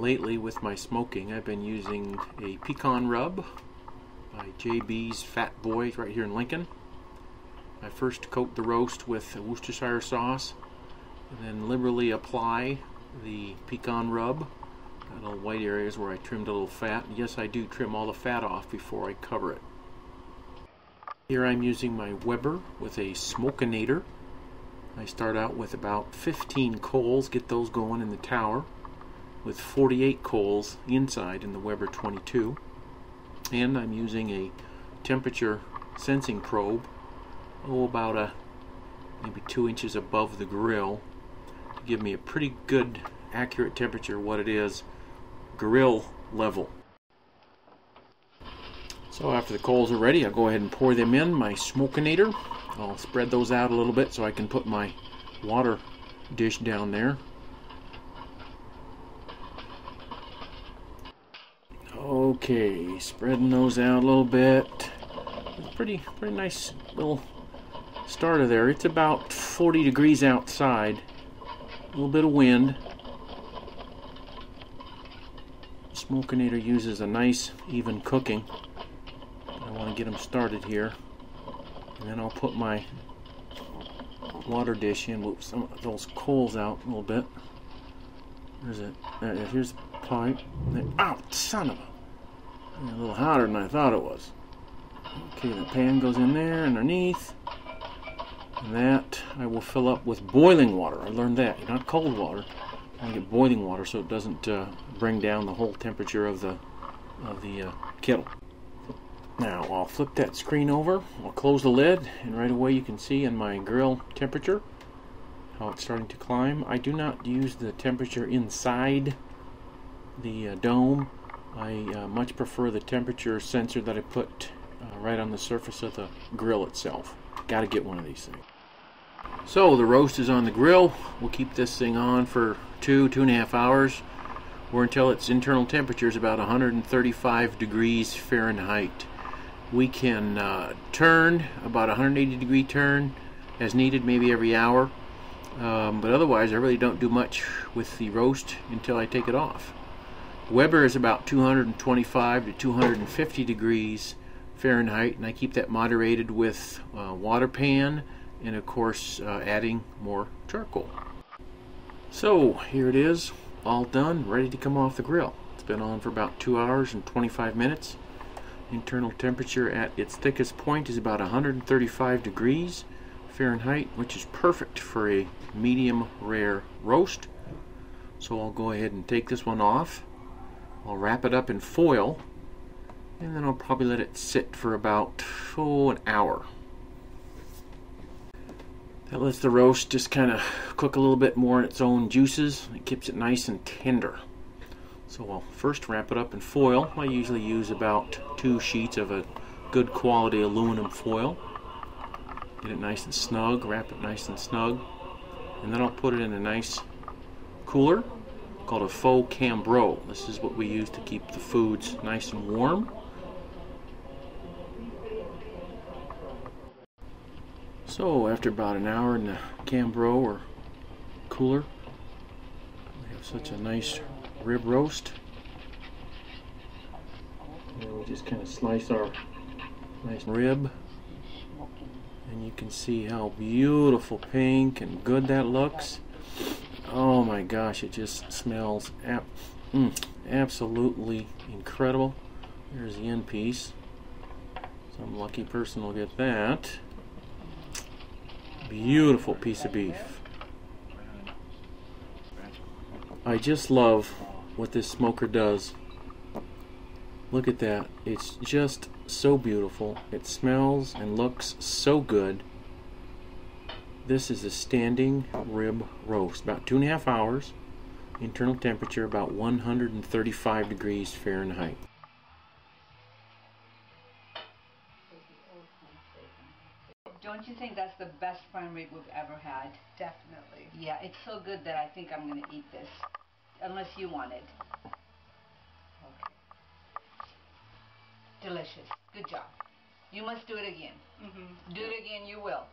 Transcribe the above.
lately with my smoking, I've been using a pecan rub by JB's Fat Boy right here in Lincoln. I first coat the roast with Worcestershire sauce and then liberally apply the pecan rub. Got little white areas where I trimmed a little fat. Yes, I do trim all the fat off before I cover it. Here I'm using my Weber with a Smokenator. I start out with about 15 coals, get those going in the tower, with 48 coals inside in the Weber 22. And I'm using a temperature sensing probe, about maybe 2 inches above the grill, to give me a pretty good accurate temperature, what it is, grill level. So after the coals are ready, I'll go ahead and pour them in my Smokenator. I'll spread those out a little bit so I can put my water dish down there. Okay, spreading those out a little bit. Pretty nice little starter there. It's about 40 degrees outside. A little bit of wind. Smokenator uses a nice even cooking. I want to get them started here. And then I'll put my water dish in, move some of those coals out a little bit. Here's the pipe. Ow, son of a little hotter than I thought it was. Okay, the pan goes in there underneath. And that I will fill up with boiling water. I learned that, not cold water. I get boiling water so it doesn't bring down the whole temperature of the kettle. Now I'll flip that screen over, I'll close the lid, and right away you can see in my grill temperature how it's starting to climb. I do not use the temperature inside the dome. I much prefer the temperature sensor that I put right on the surface of the grill itself. Got to get one of these things. So the roast is on the grill. We'll keep this thing on for 2.5 hours, or until its internal temperature is about 135 degrees Fahrenheit. We can turn about 180 degree turn as needed, maybe every hour. But otherwise, I really don't do much with the roast until I take it off. Weber is about 225 to 250 degrees Fahrenheit, and I keep that moderated with water pan and, of course, adding more charcoal. So here it is, all done, ready to come off the grill. It's been on for about 2 hours and 25 minutes. Internal temperature at its thickest point is about 135 degrees Fahrenheit, which is perfect for a medium rare roast. So I'll go ahead and take this one off. I'll wrap it up in foil, and then I'll probably let it sit for about an hour. That lets the roast just kind of cook a little bit more in its own juices. It keeps it nice and tender. So I'll first wrap it up in foil. I usually use about 2 sheets of a good quality aluminum foil. Get it nice and snug, wrap it nice and snug. And then I'll put it in a nice cooler called a faux Cambro. This is what we use to keep the foods nice and warm. So after about an hour in the Cambro or cooler, we have such a nice rib roast. And we just kind of slice our nice rib, and you can see how beautiful pink and good that looks. Oh my gosh, it just smells absolutely incredible. Here's the end piece. Some lucky person will get that. Beautiful piece of beef. I just love what this smoker does. Look at that. It's just so beautiful. It smells and looks so good. This is a standing rib roast. About 2.5 hours. Internal temperature about 135 degrees Fahrenheit. Don't you think that's the best prime rib we've ever had? Definitely. Yeah, it's so good that I think I'm going to eat this. Unless you want it. Okay. Delicious. Good job. You must do it again. Do it again, you will.